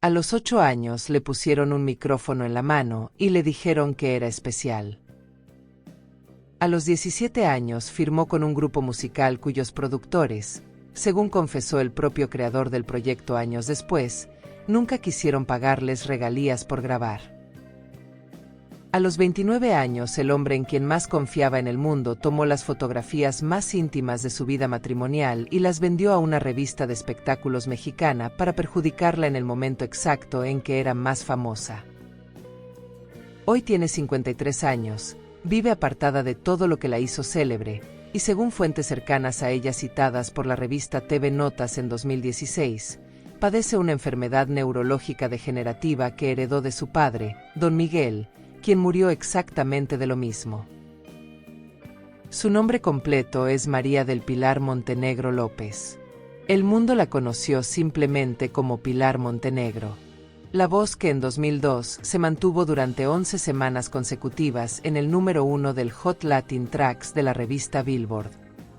A los 8 años le pusieron un micrófono en la mano y le dijeron que era especial. A los 17 años firmó con un grupo musical cuyos productores, según confesó el propio creador del proyecto años después, nunca quisieron pagarles regalías por grabar. A los 29 años, el hombre en quien más confiaba en el mundo tomó las fotografías más íntimas de su vida matrimonial y las vendió a una revista de espectáculos mexicana para perjudicarla en el momento exacto en que era más famosa. Hoy tiene 53 años, vive apartada de todo lo que la hizo célebre, y según fuentes cercanas a ella citadas por la revista TV Notas en 2016, padece una enfermedad neurológica degenerativa que heredó de su padre, don Miguel, quien murió exactamente de lo mismo. Su nombre completo es María del Pilar Montenegro López. El mundo la conoció simplemente como Pilar Montenegro. La voz que en 2002 se mantuvo durante 11 semanas consecutivas en el número 1 del Hot Latin Tracks de la revista Billboard.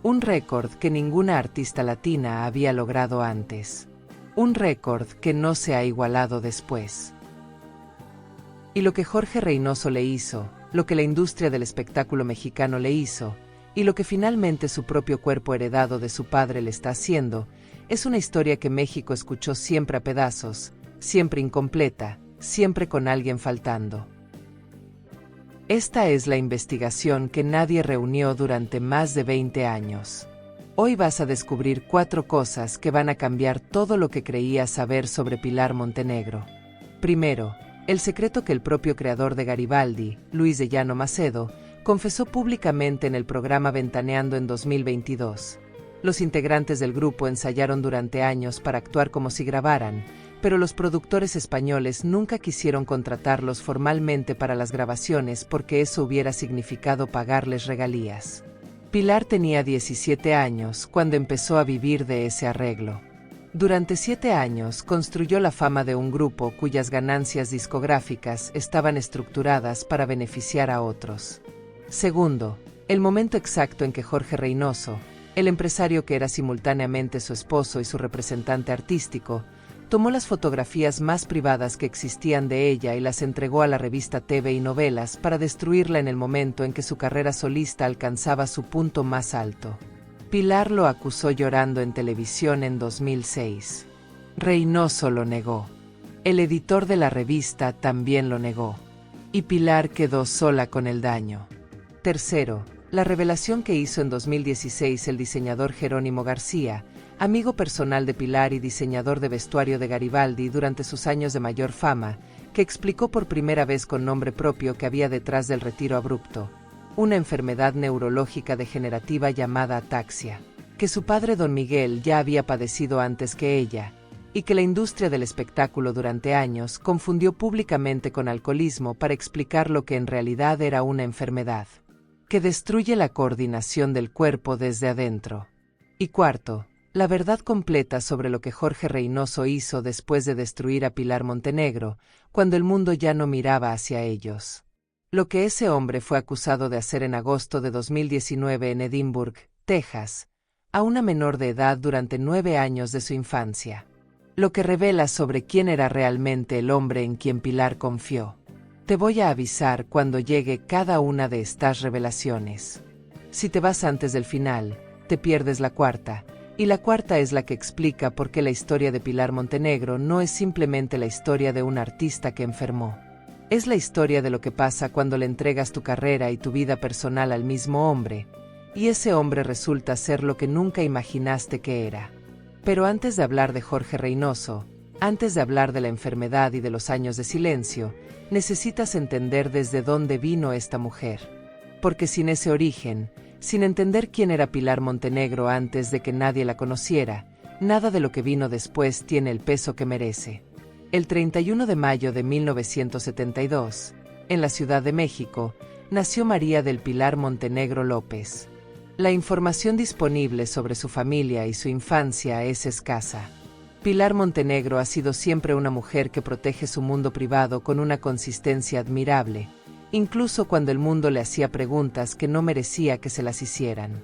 Un récord que ninguna artista latina había logrado antes. Un récord que no se ha igualado después. Y lo que Jorge Reynoso le hizo, lo que la industria del espectáculo mexicano le hizo, y lo que finalmente su propio cuerpo heredado de su padre le está haciendo, es una historia que México escuchó siempre a pedazos, siempre incompleta, siempre con alguien faltando. Esta es la investigación que nadie reunió durante más de 20 años. Hoy vas a descubrir 4 cosas que van a cambiar todo lo que creías saber sobre Pilar Montenegro. Primero, el secreto que el propio creador de Garibaldi, Luis de Llano Macedo, confesó públicamente en el programa Ventaneando en 2022. Los integrantes del grupo ensayaron durante años para actuar como si grabaran, pero los productores españoles nunca quisieron contratarlos formalmente para las grabaciones porque eso hubiera significado pagarles regalías. Pilar tenía 17 años cuando empezó a vivir de ese arreglo. Durante 7 años construyó la fama de un grupo cuyas ganancias discográficas estaban estructuradas para beneficiar a otros. Segundo, el momento exacto en que Jorge Reynoso, el empresario que era simultáneamente su esposo y su representante artístico, tomó las fotografías más privadas que existían de ella y las entregó a la revista TV y Novelas para destruirla en el momento en que su carrera solista alcanzaba su punto más alto. Pilar lo acusó llorando en televisión en 2006. Reynoso lo negó. El editor de la revista también lo negó. Y Pilar quedó sola con el daño. Tercero, la revelación que hizo en 2016 el diseñador Jerónimo García, amigo personal de Pilar y diseñador de vestuario de Garibaldi durante sus años de mayor fama, que explicó por primera vez con nombre propio que había detrás del retiro abrupto. Una enfermedad neurológica degenerativa llamada ataxia, que su padre don Miguel ya había padecido antes que ella, y que la industria del espectáculo durante años confundió públicamente con alcoholismo para explicar lo que en realidad era una enfermedad, que destruye la coordinación del cuerpo desde adentro. Y cuarto, la verdad completa sobre lo que Jorge Reynoso hizo después de destruir a Pilar Montenegro, cuando el mundo ya no miraba hacia ellos. Lo que ese hombre fue acusado de hacer en agosto de 2019 en Edinburgh, Texas, a una menor de edad durante 9 años de su infancia. Lo que revela sobre quién era realmente el hombre en quien Pilar confió. Te voy a avisar cuando llegue cada una de estas revelaciones. Si te vas antes del final, te pierdes la cuarta, y la cuarta es la que explica por qué la historia de Pilar Montenegro no es simplemente la historia de un artista que enfermó. Es la historia de lo que pasa cuando le entregas tu carrera y tu vida personal al mismo hombre, y ese hombre resulta ser lo que nunca imaginaste que era. Pero antes de hablar de Jorge Reynoso, antes de hablar de la enfermedad y de los años de silencio, necesitas entender desde dónde vino esta mujer. Porque sin ese origen, sin entender quién era Pilar Montenegro antes de que nadie la conociera, nada de lo que vino después tiene el peso que merece. El 31 de mayo de 1972, en la Ciudad de México, nació María del Pilar Montenegro López. La información disponible sobre su familia y su infancia es escasa. Pilar Montenegro ha sido siempre una mujer que protege su mundo privado con una consistencia admirable, incluso cuando el mundo le hacía preguntas que no merecía que se las hicieran.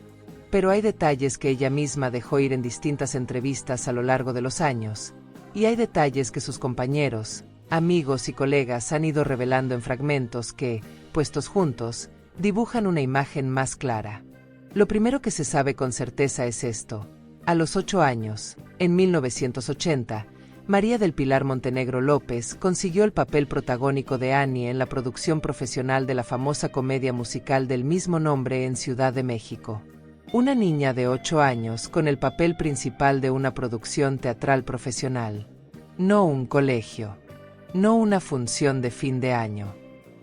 Pero hay detalles que ella misma dejó ir en distintas entrevistas a lo largo de los años, Y hay detalles que sus compañeros, amigos y colegas han ido revelando en fragmentos que, puestos juntos, dibujan una imagen más clara. Lo primero que se sabe con certeza es esto. A los 8 años, en 1980, María del Pilar Montenegro López consiguió el papel protagónico de Annie en la producción profesional de la famosa comedia musical del mismo nombre en Ciudad de México. Una niña de 8 años con el papel principal de una producción teatral profesional. No un colegio. No una función de fin de año.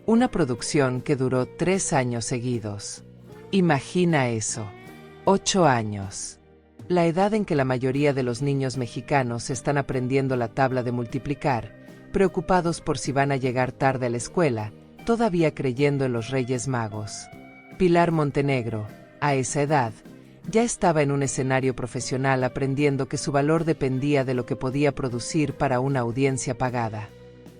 Una producción que duró 3 años seguidos. Imagina eso. 8 años. La edad en que la mayoría de los niños mexicanos están aprendiendo la tabla de multiplicar, preocupados por si van a llegar tarde a la escuela, todavía creyendo en los Reyes Magos. Pilar Montenegro, a esa edad, ya estaba en un escenario profesional aprendiendo que su valor dependía de lo que podía producir para una audiencia pagada.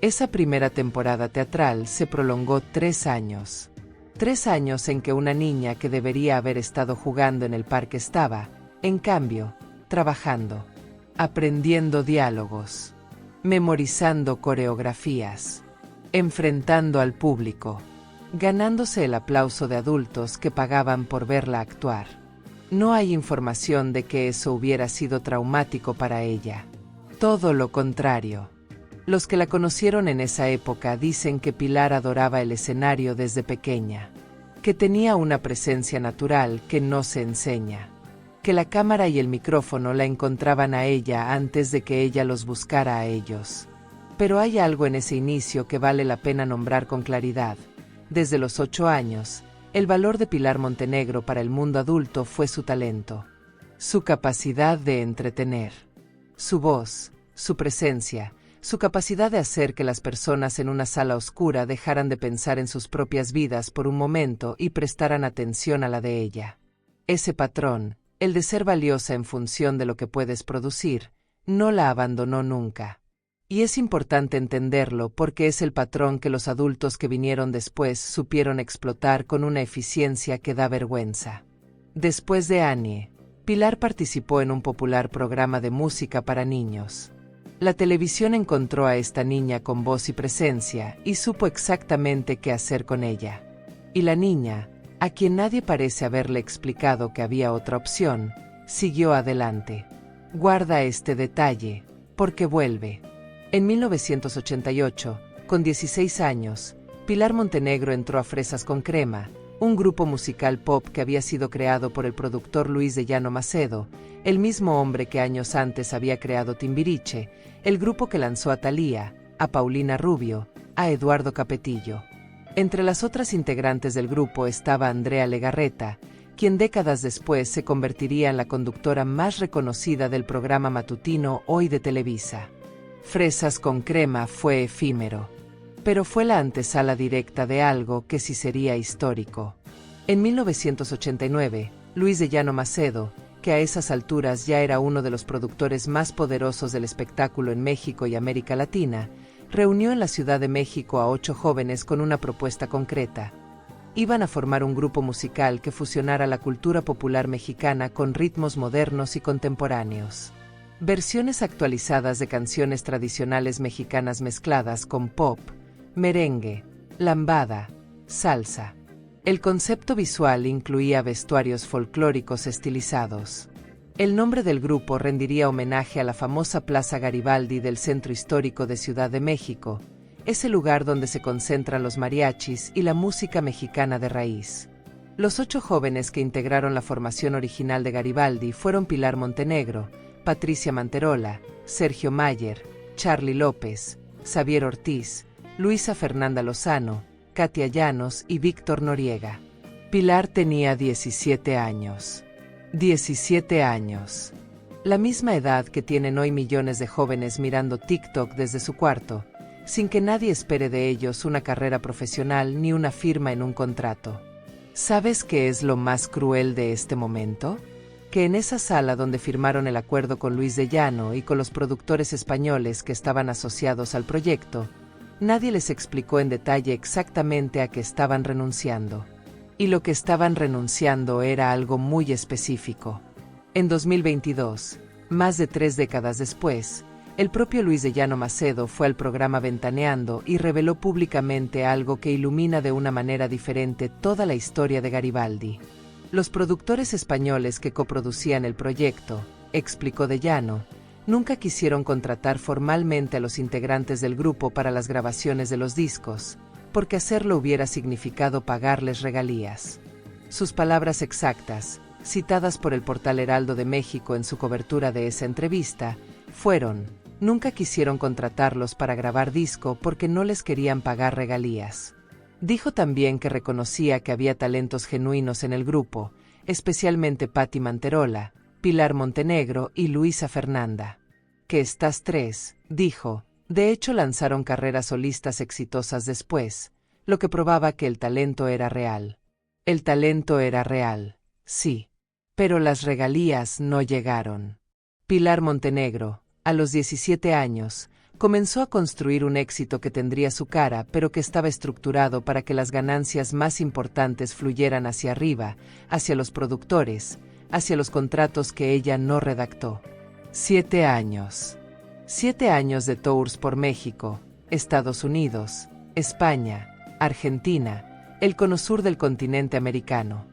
Esa primera temporada teatral se prolongó 3 años. 3 años en que una niña que debería haber estado jugando en el parque estaba, en cambio, trabajando, aprendiendo diálogos, memorizando coreografías, enfrentando al público, ganándose el aplauso de adultos que pagaban por verla actuar. No hay información de que eso hubiera sido traumático para ella. Todo lo contrario. Los que la conocieron en esa época dicen que Pilar adoraba el escenario desde pequeña, que tenía una presencia natural que no se enseña, que la cámara y el micrófono la encontraban a ella antes de que ella los buscara a ellos. Pero hay algo en ese inicio que vale la pena nombrar con claridad. Desde los 8 años, el valor de Pilar Montenegro para el mundo adulto fue su talento, su capacidad de entretener, su voz, su presencia, su capacidad de hacer que las personas en una sala oscura dejaran de pensar en sus propias vidas por un momento y prestaran atención a la de ella. Ese patrón, el de ser valiosa en función de lo que puedes producir, no la abandonó nunca. Y es importante entenderlo porque es el patrón que los adultos que vinieron después supieron explotar con una eficiencia que da vergüenza. Después de Annie, Pilar participó en un popular programa de música para niños. La televisión encontró a esta niña con voz y presencia y supo exactamente qué hacer con ella. Y la niña, a quien nadie parece haberle explicado que había otra opción, siguió adelante. Guarda este detalle, porque vuelve. En 1988, con 16 años, Pilar Montenegro entró a Fresas con Crema, un grupo musical pop que había sido creado por el productor Luis de Llano Macedo, el mismo hombre que años antes había creado Timbiriche, el grupo que lanzó a Thalía, a Paulina Rubio, a Eduardo Capetillo. Entre las otras integrantes del grupo estaba Andrea Legarreta, quien décadas después se convertiría en la conductora más reconocida del programa matutino Hoy de Televisa. Fresas con Crema fue efímero, pero fue la antesala directa de algo que sí sería histórico. En 1989, Luis de Llano Macedo, que a esas alturas ya era uno de los productores más poderosos del espectáculo en México y América Latina, reunió en la Ciudad de México a 8 jóvenes con una propuesta concreta. Iban a formar un grupo musical que fusionara la cultura popular mexicana con ritmos modernos y contemporáneos. Versiones actualizadas de canciones tradicionales mexicanas mezcladas con pop, merengue, lambada, salsa. El concepto visual incluía vestuarios folclóricos estilizados. El nombre del grupo rendiría homenaje a la famosa Plaza Garibaldi del centro histórico de Ciudad de México, ese lugar donde se concentran los mariachis y la música mexicana de raíz. Los 8 jóvenes que integraron la formación original de Garibaldi fueron Pilar Montenegro, Patricia Manterola, Sergio Mayer, Charly López, Xavier Ortiz, Luisa Fernanda Lozano, Katia Llanos y Víctor Noriega. Pilar tenía 17 años. 17 años. La misma edad que tienen hoy millones de jóvenes mirando TikTok desde su cuarto, sin que nadie espere de ellos una carrera profesional ni una firma en un contrato. ¿Sabes qué es lo más cruel de este momento? Que en esa sala donde firmaron el acuerdo con Luis de Llano y con los productores españoles que estaban asociados al proyecto, nadie les explicó en detalle exactamente a qué estaban renunciando. Y lo que estaban renunciando era algo muy específico. En 2022, más de 3 décadas después, El propio Luis de Llano Macedo fue al programa Ventaneando y reveló públicamente algo que ilumina de una manera diferente toda la historia de Garibaldi. Los productores españoles que coproducían el proyecto, explicó de Llano, nunca quisieron contratar formalmente a los integrantes del grupo para las grabaciones de los discos, porque hacerlo hubiera significado pagarles regalías. Sus palabras exactas, citadas por el portal Heraldo de México en su cobertura de esa entrevista, fueron: nunca quisieron contratarlos para grabar disco porque no les querían pagar regalías. Dijo también que reconocía que había talentos genuinos en el grupo, especialmente Patti Manterola, Pilar Montenegro y Luisa Fernanda. Que estas tres, dijo, de hecho lanzaron carreras solistas exitosas después, lo que probaba que el talento era real. El talento era real, sí. Pero las regalías no llegaron. Pilar Montenegro, a los 17 años, comenzó a construir un éxito que tendría su cara, pero que estaba estructurado para que las ganancias más importantes fluyeran hacia arriba, hacia los productores, hacia los contratos que ella no redactó. 7 años. 7 años de tours por México, Estados Unidos, España, Argentina, el cono sur del continente americano.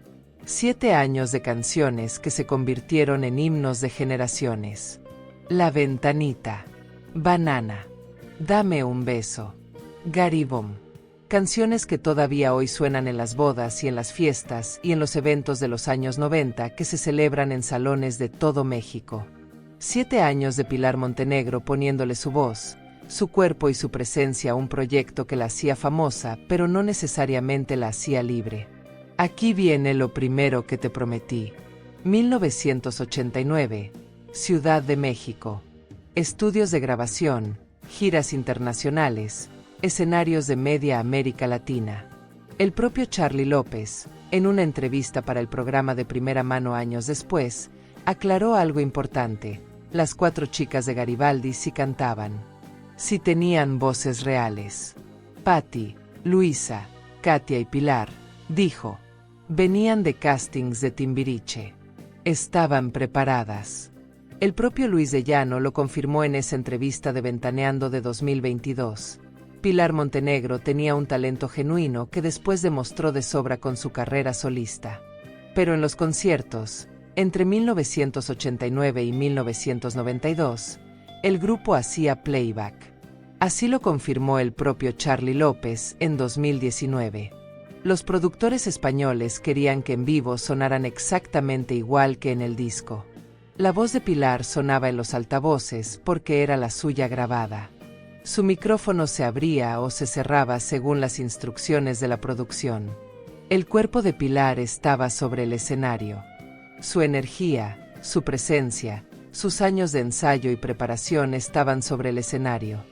7 años de canciones que se convirtieron en himnos de generaciones. La Ventanita, Banana, Dame un beso, Garibom. Canciones que todavía hoy suenan en las bodas y en las fiestas y en los eventos de los años 90 que se celebran en salones de todo México. 7 años de Pilar Montenegro poniéndole su voz, su cuerpo y su presencia a un proyecto que la hacía famosa, pero no necesariamente la hacía libre. Aquí viene lo primero que te prometí. 1989, Ciudad de México. Estudios de grabación, giras internacionales, escenarios de media América Latina. El propio Charly López, en una entrevista para el programa de Primera Mano años después, aclaró algo importante: las 4 chicas de Garibaldi sí cantaban. Sí tenían voces reales. Patti, Luisa, Katia y Pilar, dijo, venían de castings de Timbiriche. Estaban preparadas. El propio Luis de Llano lo confirmó en esa entrevista de Ventaneando de 2022. Pilar Montenegro tenía un talento genuino que después demostró de sobra con su carrera solista. Pero en los conciertos, entre 1989 y 1992, el grupo hacía playback. Así lo confirmó el propio Charly López en 2019. Los productores españoles querían que en vivo sonaran exactamente igual que en el disco. La voz de Pilar sonaba en los altavoces porque era la suya grabada. Su micrófono se abría o se cerraba según las instrucciones de la producción. El cuerpo de Pilar estaba sobre el escenario. Su energía, su presencia, sus años de ensayo y preparación estaban sobre el escenario.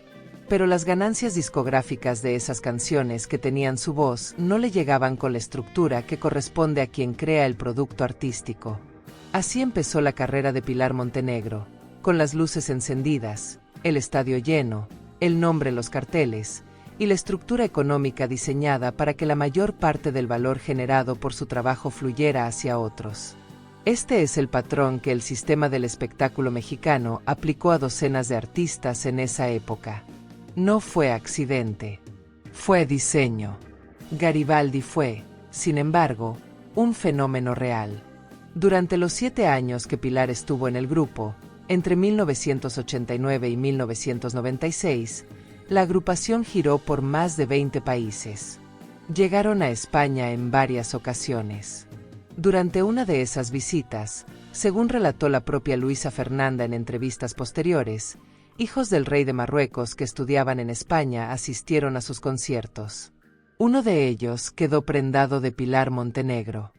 Pero las ganancias discográficas de esas canciones que tenían su voz no le llegaban con la estructura que corresponde a quien crea el producto artístico. Así empezó la carrera de Pilar Montenegro, con las luces encendidas, el estadio lleno, el nombre en los carteles, y la estructura económica diseñada para que la mayor parte del valor generado por su trabajo fluyera hacia otros. Este es el patrón que el sistema del espectáculo mexicano aplicó a docenas de artistas en esa época. No fue accidente. Fue diseño. Garibaldi fue, sin embargo, un fenómeno real. Durante los 7 años que Pilar estuvo en el grupo, entre 1989 y 1996, la agrupación giró por más de 20 países. Llegaron a España en varias ocasiones. Durante una de esas visitas, según relató la propia Luisa Fernanda en entrevistas posteriores, hijos del rey de Marruecos que estudiaban en España asistieron a sus conciertos. Uno de ellos quedó prendado de Pilar Montenegro.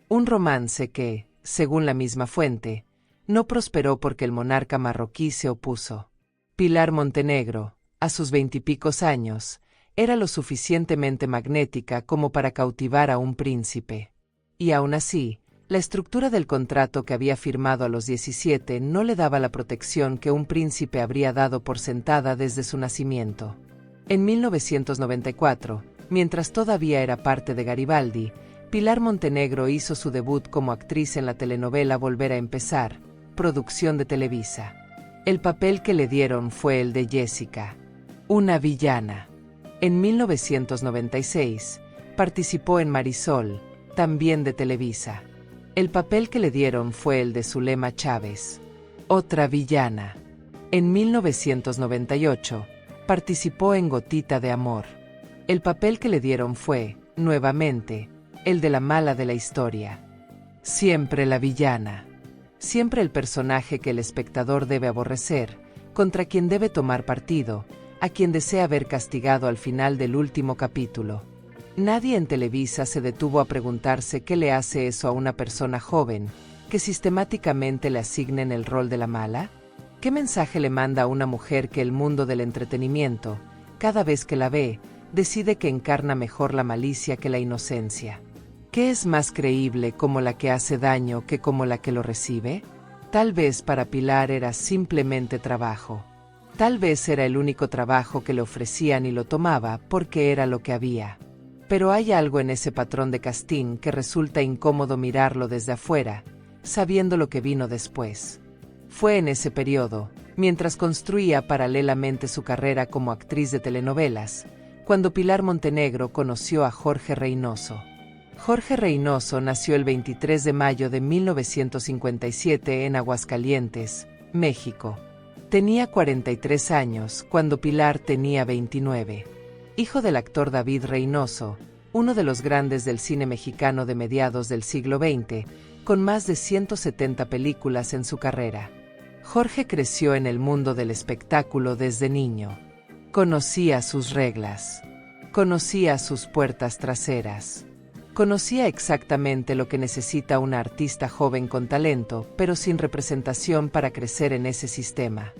Un romance que, según la misma fuente, no prosperó porque el monarca marroquí se opuso. Pilar Montenegro, a sus 20 y picos años, era lo suficientemente magnética como para cautivar a un príncipe. Y aún así, la estructura del contrato que había firmado a los 17 no le daba la protección que un príncipe habría dado por sentada desde su nacimiento. En 1994, mientras todavía era parte de Garibaldi, Pilar Montenegro hizo su debut como actriz en la telenovela Volver a Empezar, producción de Televisa. El papel que le dieron fue el de Jessica, una villana. En 1996, participó en Marisol, también de Televisa. El papel que le dieron fue el de Zulema Chávez, otra villana. En 1998, participó en Gotita de Amor. El papel que le dieron fue, nuevamente, el de la mala de la historia. Siempre la villana. Siempre el personaje que el espectador debe aborrecer, contra quien debe tomar partido, a quien desea ver castigado al final del último capítulo. Nadie en Televisa se detuvo a preguntarse qué le hace eso a una persona joven, que sistemáticamente le asignen el rol de la mala. ¿Qué mensaje le manda a una mujer que el mundo del entretenimiento, cada vez que la ve, decide que encarna mejor la malicia que la inocencia? ¿Qué es más creíble como la que hace daño que como la que lo recibe? Tal vez para Pilar era simplemente trabajo. Tal vez era el único trabajo que le ofrecían y lo tomaba porque era lo que había. Pero hay algo en ese patrón de casting que resulta incómodo mirarlo desde afuera, sabiendo lo que vino después. Fue en ese periodo, mientras construía paralelamente su carrera como actriz de telenovelas, cuando Pilar Montenegro conoció a Jorge Reynoso. Jorge Reynoso nació el 23 de mayo de 1957 en Aguascalientes, México. Tenía 43 años cuando Pilar tenía 29. Hijo del actor David Reynoso, uno de los grandes del cine mexicano de mediados del siglo XX, con más de 170 películas en su carrera. Jorge creció en el mundo del espectáculo desde niño. Conocía sus reglas. Conocía sus puertas traseras. Conocía exactamente lo que necesita una artista joven con talento, pero sin representación para crecer en ese sistema.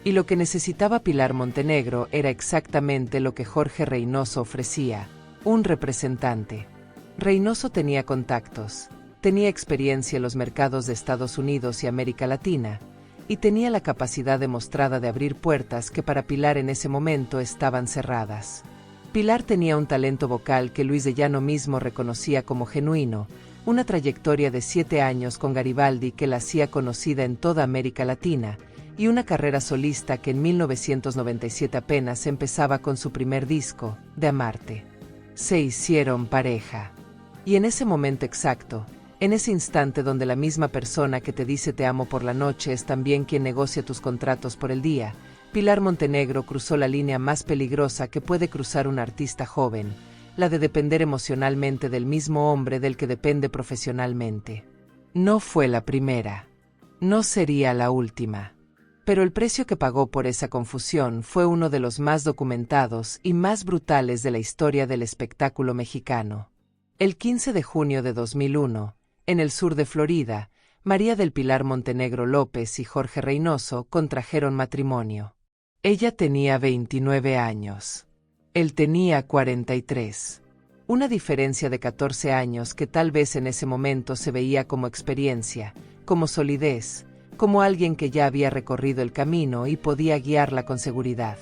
Y lo que necesitaba Pilar Montenegro era exactamente lo que Jorge Reynoso ofrecía, un representante. Reynoso tenía contactos, tenía experiencia en los mercados de Estados Unidos y América Latina, y tenía la capacidad demostrada de abrir puertas que para Pilar en ese momento estaban cerradas. Pilar tenía un talento vocal que Luis de Llano mismo reconocía como genuino, una trayectoria de 7 años con Garibaldi que la hacía conocida en toda América Latina, y una carrera solista que en 1997 apenas empezaba con su primer disco, De Amarte. Se hicieron pareja. Y en ese momento exacto, en ese instante donde la misma persona que te dice te amo por la noche es también quien negocia tus contratos por el día, Pilar Montenegro cruzó la línea más peligrosa que puede cruzar un artista joven, la de depender emocionalmente del mismo hombre del que depende profesionalmente. No fue la primera. No sería la última. Pero el precio que pagó por esa confusión fue uno de los más documentados y más brutales de la historia del espectáculo mexicano. El 15 de junio de 2001, en el sur de Florida, María del Pilar Montenegro López y Jorge Reynoso contrajeron matrimonio. Ella tenía 29 años. Él tenía 43. Una diferencia de 14 años que tal vez en ese momento se veía como experiencia, como solidez, como alguien que ya había recorrido el camino y podía guiarla con seguridad.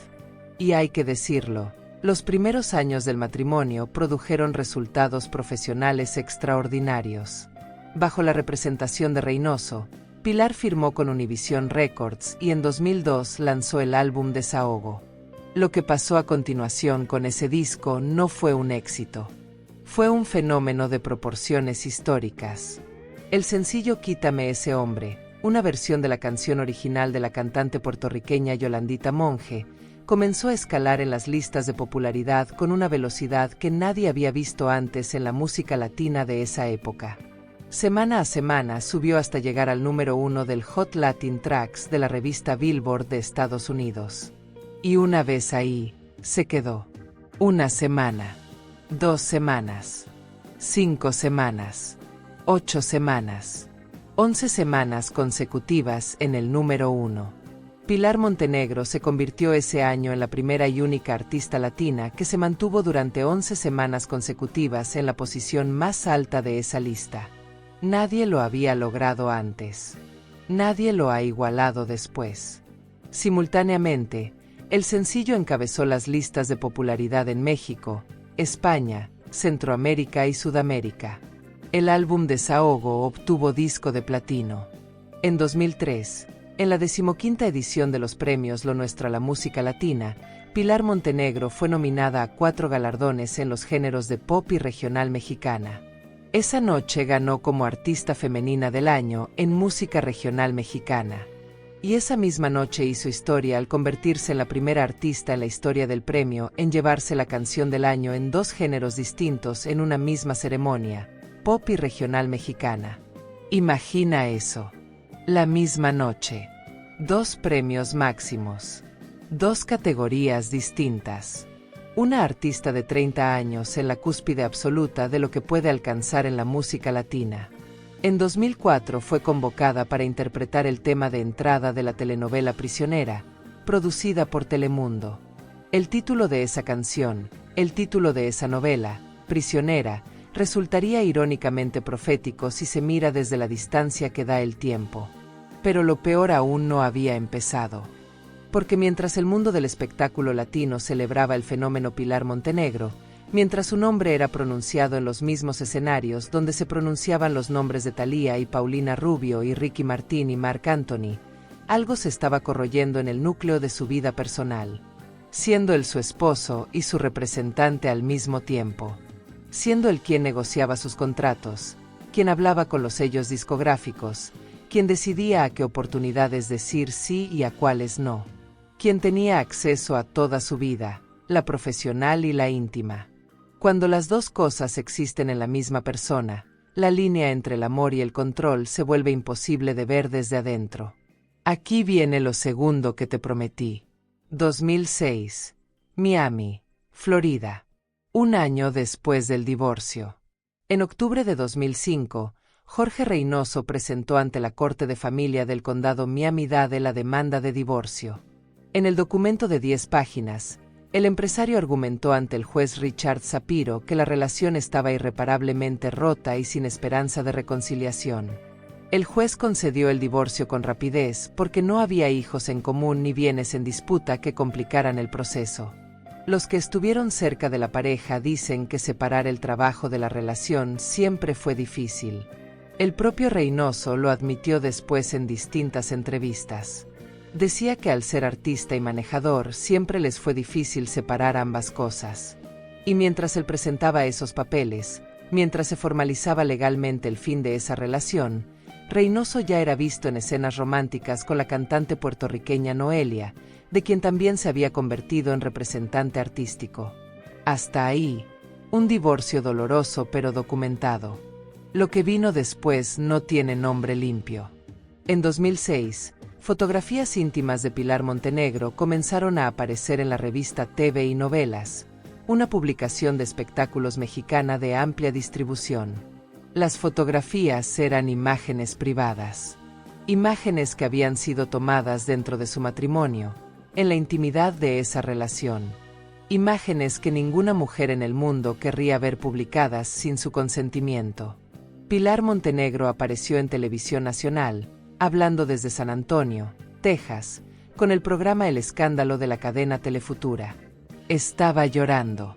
Y hay que decirlo, los primeros años del matrimonio produjeron resultados profesionales extraordinarios. Bajo la representación de Reynoso, Pilar firmó con Univision Records y en 2002 lanzó el álbum Desahogo. Lo que pasó a continuación con ese disco no fue un éxito. Fue un fenómeno de proporciones históricas. El sencillo Quítame ese hombre, una versión de la canción original de la cantante puertorriqueña Yolandita Monge, comenzó a escalar en las listas de popularidad con una velocidad que nadie había visto antes en la música latina de esa época. Semana a semana subió hasta llegar al número 1 del Hot Latin Tracks de la revista Billboard de Estados Unidos. Y una vez ahí, se quedó. 1 semana, 2 semanas, 5 semanas, 8 semanas, 11 semanas consecutivas en el número 1. Pilar Montenegro se convirtió ese año en la primera y única artista latina que se mantuvo durante 11 semanas consecutivas en la posición más alta de esa lista. Nadie lo había logrado antes. Nadie lo ha igualado después. Simultáneamente, el sencillo encabezó las listas de popularidad en México, España, Centroamérica y Sudamérica. El álbum Desahogo obtuvo disco de platino. En 2003, En la 15ª edición de los premios Lo Nuestro a la Música Latina, Pilar Montenegro fue nominada a 4 galardones en los géneros de pop y regional mexicana. Esa noche ganó como Artista Femenina del Año en Música Regional Mexicana. Y esa misma noche hizo historia al convertirse en la primera artista en la historia del premio en llevarse la canción del año en 2 géneros distintos en una misma ceremonia, pop y regional mexicana. Imagina eso. La misma noche. 2 premios máximos. 2 categorías distintas. Una artista de 30 años en la cúspide absoluta de lo que puede alcanzar en la música latina. En 2004 fue convocada para interpretar el tema de entrada de la telenovela Prisionera, producida por Telemundo. El título de esa canción, el título de esa novela, Prisionera, resultaría irónicamente profético si se mira desde la distancia que da el tiempo. Pero lo peor aún no había empezado. Porque mientras el mundo del espectáculo latino celebraba el fenómeno Pilar Montenegro, mientras su nombre era pronunciado en los mismos escenarios donde se pronunciaban los nombres de Thalía y Paulina Rubio y Ricky Martin y Marc Anthony, algo se estaba corroyendo en el núcleo de su vida personal, siendo él su esposo y su representante al mismo tiempo, siendo él quien negociaba sus contratos, quien hablaba con los sellos discográficos, quien decidía a qué oportunidades decir sí y a cuáles no, quien tenía acceso a toda su vida, la profesional y la íntima. Cuando las 2 cosas existen en la misma persona, la línea entre el amor y el control se vuelve imposible de ver desde adentro. Aquí viene lo segundo que te prometí. 2006. Miami, Florida. Un año después del divorcio. En octubre de 2005, Jorge Reynoso presentó ante la Corte de Familia del Condado Miami-Dade la demanda de divorcio. En el documento de 10 páginas, el empresario argumentó ante el juez Richard Sapiro que la relación estaba irreparablemente rota y sin esperanza de reconciliación. El juez concedió el divorcio con rapidez porque no había hijos en común ni bienes en disputa que complicaran el proceso. Los que estuvieron cerca de la pareja dicen que separar el trabajo de la relación siempre fue difícil. El propio Reynoso lo admitió después en distintas entrevistas. Decía que al ser artista y manejador siempre les fue difícil separar ambas cosas. Y mientras él presentaba esos papeles, mientras se formalizaba legalmente el fin de esa relación, Reynoso ya era visto en escenas románticas con la cantante puertorriqueña Noelia, de quien también se había convertido en representante artístico. Hasta ahí, un divorcio doloroso pero documentado. Lo que vino después no tiene nombre limpio. En 2006, fotografías íntimas de Pilar Montenegro comenzaron a aparecer en la revista TV y Novelas, una publicación de espectáculos mexicana de amplia distribución. Las fotografías eran imágenes privadas, imágenes que habían sido tomadas dentro de su matrimonio, en la intimidad de esa relación, imágenes que ninguna mujer en el mundo querría ver publicadas sin su consentimiento. Pilar Montenegro apareció en televisión nacional, hablando desde San Antonio, Texas, con el programa El Escándalo de la cadena Telefutura. Estaba llorando.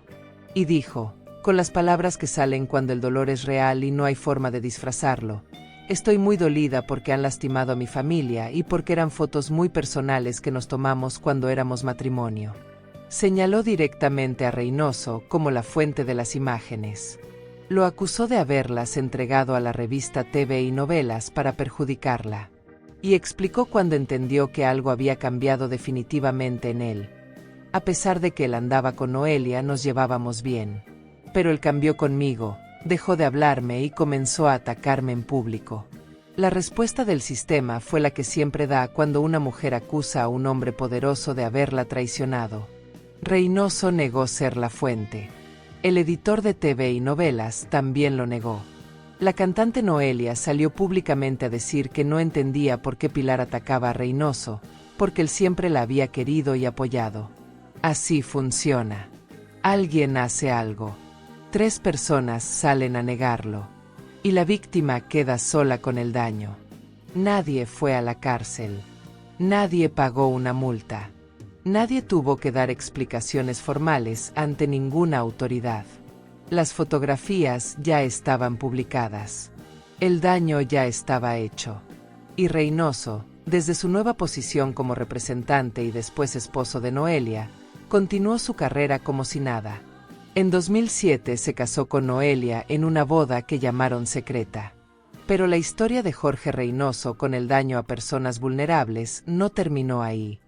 Y dijo, con las palabras que salen cuando el dolor es real y no hay forma de disfrazarlo, estoy muy dolida porque han lastimado a mi familia y porque eran fotos muy personales que nos tomamos cuando éramos matrimonio. Señaló directamente a Reynoso como la fuente de las imágenes. Lo acusó de haberlas entregado a la revista TV y Novelas para perjudicarla. Y explicó cuando entendió que algo había cambiado definitivamente en él. A pesar de que él andaba con Noelia, nos llevábamos bien. Pero él cambió conmigo, dejó de hablarme y comenzó a atacarme en público. La respuesta del sistema fue la que siempre da cuando una mujer acusa a un hombre poderoso de haberla traicionado. Reynoso negó ser la fuente. El editor de TV y Novelas también lo negó. La cantante Noelia salió públicamente a decir que no entendía por qué Pilar atacaba a Reynoso, porque él siempre la había querido y apoyado. Así funciona. Alguien hace algo. 3 personas salen a negarlo. Y la víctima queda sola con el daño. Nadie fue a la cárcel. Nadie pagó una multa. Nadie tuvo que dar explicaciones formales ante ninguna autoridad. Las fotografías ya estaban publicadas. El daño ya estaba hecho. Y Reynoso, Desde su nueva posición como representante y después esposo de Noelia, continuó su carrera como si nada. En 2007 se casó con Noelia en una boda que llamaron secreta. Pero la historia de Jorge Reynoso con el daño a personas vulnerables no terminó ahí.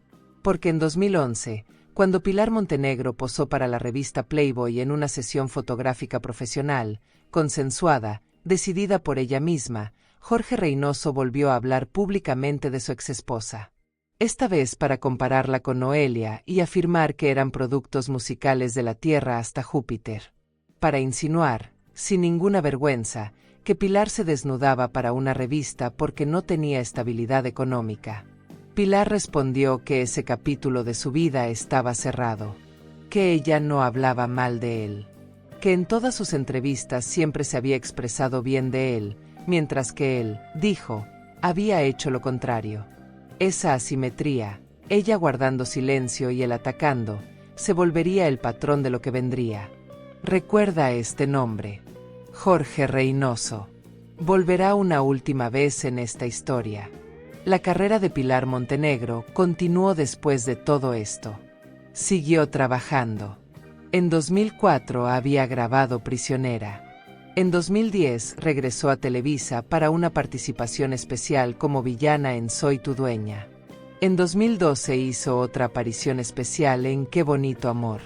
Porque en 2011, cuando Pilar Montenegro posó para la revista Playboy en una sesión fotográfica profesional, consensuada, decidida por ella misma, Jorge Reynoso volvió a hablar públicamente de su exesposa. Esta vez para compararla con Noelia y afirmar que eran productos musicales de la Tierra hasta Júpiter. Para insinuar, sin ninguna vergüenza, que Pilar se desnudaba para una revista porque no tenía estabilidad económica. Pilar respondió que ese capítulo de su vida estaba cerrado, que ella no hablaba mal de él, que en todas sus entrevistas siempre se había expresado bien de él, mientras que él, dijo, había hecho lo contrario. Esa asimetría, ella guardando silencio y él atacando, se volvería el patrón de lo que vendría. Recuerda este nombre. Jorge Reynoso. Volverá una última vez en esta historia. La carrera de Pilar Montenegro continuó después de todo esto. Siguió trabajando. En 2004 había grabado Prisionera. En 2010 regresó a Televisa para una participación especial como villana en Soy tu dueña. En 2012 hizo otra aparición especial en Qué bonito amor.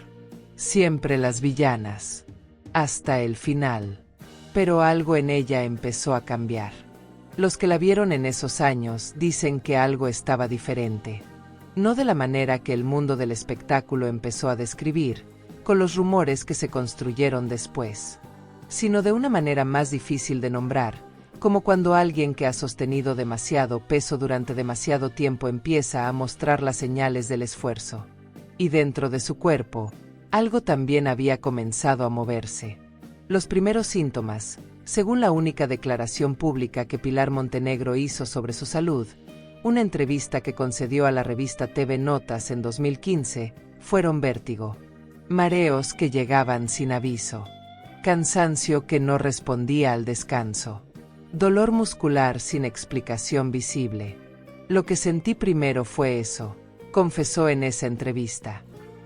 Siempre las villanas. Hasta el final. Pero algo en ella empezó a cambiar. Los que la vieron en esos años dicen que algo estaba diferente. No de la manera que el mundo del espectáculo empezó a describir, con los rumores que se construyeron después, sino de una manera más difícil de nombrar, como cuando alguien que ha sostenido demasiado peso durante demasiado tiempo empieza a mostrar las señales del esfuerzo. Y dentro de su cuerpo, algo también había comenzado a moverse. Los primeros síntomas, según la única declaración pública que Pilar Montenegro hizo sobre su salud, una entrevista que concedió a la revista TV Notas en 2015, fueron vértigo, mareos que llegaban sin aviso, cansancio que no respondía al descanso, dolor muscular sin explicación visible. Lo que sentí primero fue eso, confesó en esa entrevista.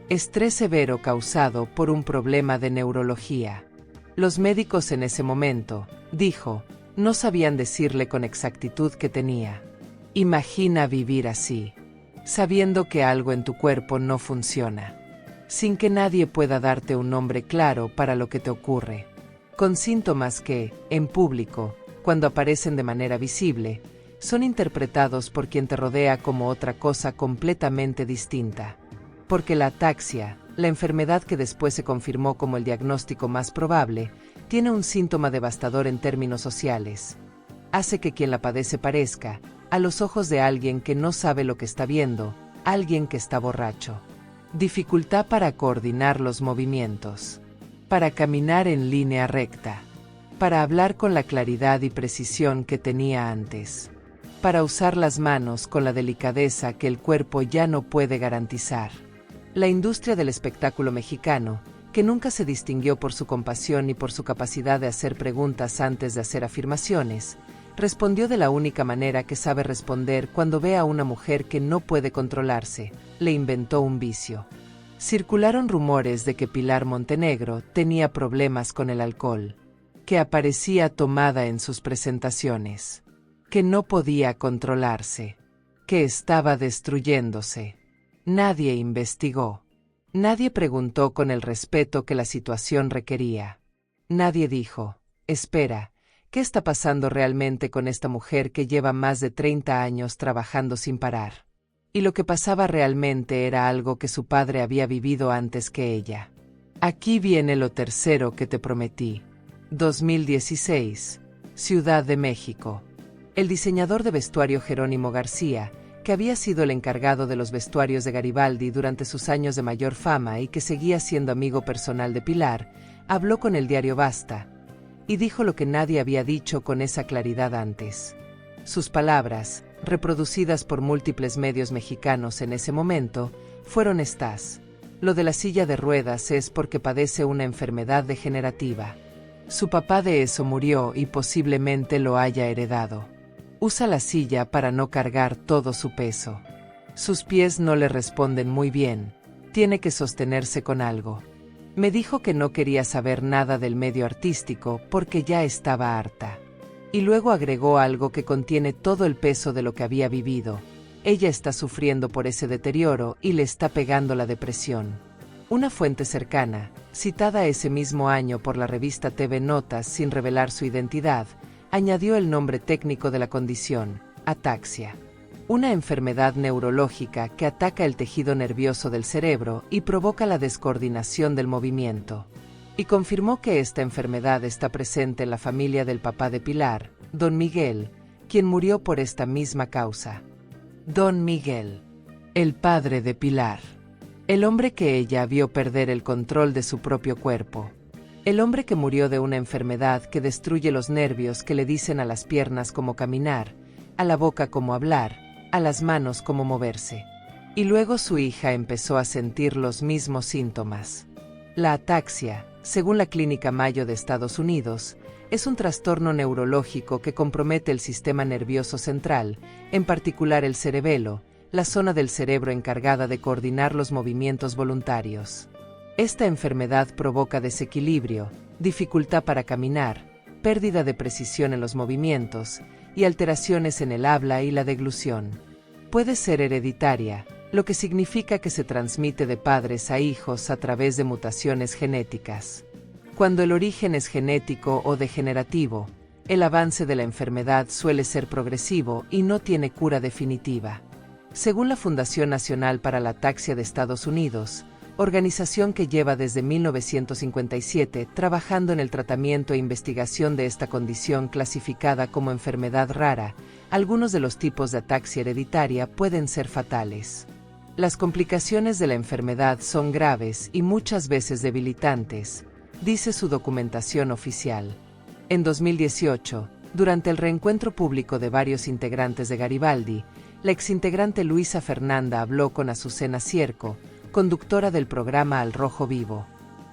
Estrés severo causado por un problema de neurología. Los médicos en ese momento, dijo, no sabían decirle con exactitud qué tenía. Imagina vivir así, sabiendo que algo en tu cuerpo no funciona, sin que nadie pueda darte un nombre claro para lo que te ocurre, con síntomas que, en público, cuando aparecen de manera visible, son interpretados por quien te rodea como otra cosa completamente distinta. Porque la ataxia, la enfermedad que después se confirmó como el diagnóstico más probable, tiene un síntoma devastador en términos sociales. Hace que quien la padece parezca, a los ojos de alguien que no sabe lo que está viendo, alguien que está borracho. Dificultad para coordinar los movimientos, para caminar en línea recta, para hablar con la claridad y precisión que tenía antes, para usar las manos con la delicadeza que el cuerpo ya no puede garantizar. La industria del espectáculo mexicano, que nunca se distinguió por su compasión ni por su capacidad de hacer preguntas antes de hacer afirmaciones, respondió de la única manera que sabe responder cuando ve a una mujer que no puede controlarse, le inventó un vicio. Circularon rumores de que Pilar Montenegro tenía problemas con el alcohol, que aparecía tomada en sus presentaciones, que no podía controlarse, que estaba destruyéndose. Nadie investigó. Nadie preguntó con el respeto que la situación requería. Nadie dijo, espera, ¿qué está pasando realmente con esta mujer que lleva más de 30 años trabajando sin parar? Y lo que pasaba realmente era algo que su padre había vivido antes que ella. Aquí viene lo tercero que te prometí. 2016, Ciudad de México. El diseñador de vestuario Jerónimo García, que había sido el encargado de los vestuarios de Garibaldi durante sus años de mayor fama y que seguía siendo amigo personal de Pilar, habló con el diario Basta, y dijo lo que nadie había dicho con esa claridad antes. Sus palabras, reproducidas por múltiples medios mexicanos en ese momento, fueron estas: lo de la silla de ruedas es porque padece una enfermedad degenerativa. Su papá de eso murió y posiblemente lo haya heredado. Usa la silla para no cargar todo su peso. Sus pies no le responden muy bien. Tiene que sostenerse con algo. Me dijo que no quería saber nada del medio artístico porque ya estaba harta. Y luego agregó algo que contiene todo el peso de lo que había vivido. Ella está sufriendo por ese deterioro y le está pegando la depresión. Una fuente cercana, citada ese mismo año por la revista TV Notas sin revelar su identidad, añadió el nombre técnico de la condición: ataxia. Una enfermedad neurológica que ataca el tejido nervioso del cerebro y provoca la descoordinación del movimiento. Y confirmó que esta enfermedad está presente en la familia del papá de Pilar, Don Miguel, quien murió por esta misma causa. Don Miguel, el padre de Pilar. El hombre que ella vio perder el control de su propio cuerpo. El hombre que murió de una enfermedad que destruye los nervios que le dicen a las piernas cómo caminar, a la boca cómo hablar, a las manos cómo moverse. Y luego su hija empezó a sentir los mismos síntomas. La ataxia, según la Clínica Mayo de Estados Unidos, es un trastorno neurológico que compromete el sistema nervioso central, en particular el cerebelo, la zona del cerebro encargada de coordinar los movimientos voluntarios. Esta enfermedad provoca desequilibrio, dificultad para caminar, pérdida de precisión en los movimientos y alteraciones en el habla y la deglución. Puede ser hereditaria, lo que significa que se transmite de padres a hijos a través de mutaciones genéticas. Cuando el origen es genético o degenerativo, el avance de la enfermedad suele ser progresivo y no tiene cura definitiva. Según la Fundación Nacional para la Ataxia de Estados Unidos, organización que lleva desde 1957 trabajando en el tratamiento e investigación de esta condición clasificada como enfermedad rara, algunos de los tipos de ataxia hereditaria pueden ser fatales. Las complicaciones de la enfermedad son graves y muchas veces debilitantes, dice su documentación oficial. En 2018, durante el reencuentro público de varios integrantes de Garibaldi, la exintegrante Luisa Fernanda habló con Azucena Cierco, conductora del programa Al Rojo Vivo.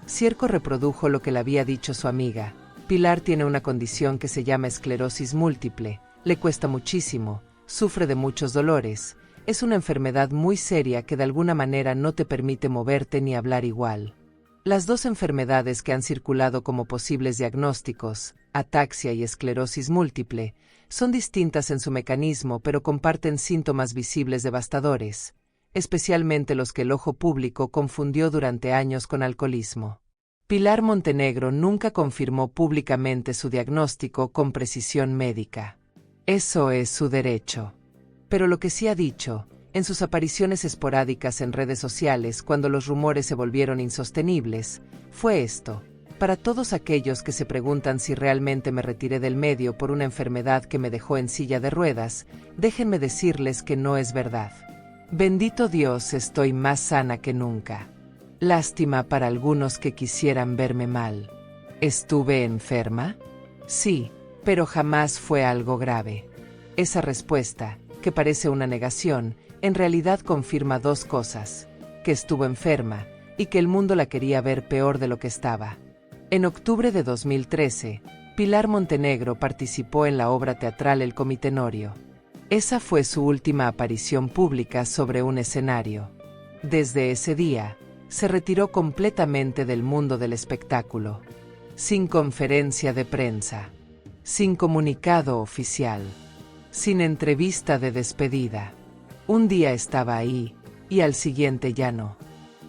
Cierco reprodujo lo que le había dicho su amiga. Pilar tiene una condición que se llama esclerosis múltiple, le cuesta muchísimo, sufre de muchos dolores, es una enfermedad muy seria que de alguna manera no te permite moverte ni hablar igual. Las dos enfermedades que han circulado como posibles diagnósticos, ataxia y esclerosis múltiple, son distintas en su mecanismo pero comparten síntomas visibles devastadores, especialmente los que el ojo público confundió durante años con alcoholismo. Pilar Montenegro nunca confirmó públicamente su diagnóstico con precisión médica. Eso es su derecho. Pero lo que sí ha dicho, en sus apariciones esporádicas en redes sociales cuando los rumores se volvieron insostenibles, fue esto: para todos aquellos que se preguntan si realmente me retiré del medio por una enfermedad que me dejó en silla de ruedas, déjenme decirles que no es verdad. Bendito Dios, estoy más sana que nunca. Lástima para algunos que quisieran verme mal. ¿Estuve enferma? Sí, pero jamás fue algo grave. Esa respuesta, que parece una negación, en realidad confirma dos cosas: que estuvo enferma y que el mundo la quería ver peor de lo que estaba. En octubre de 2013, Pilar Montenegro participó en la obra teatral El Comitenorio. Esa fue su última aparición pública sobre un escenario. Desde ese día, se retiró completamente del mundo del espectáculo. Sin conferencia de prensa, sin comunicado oficial, sin entrevista de despedida. Un día estaba ahí, y al siguiente ya no.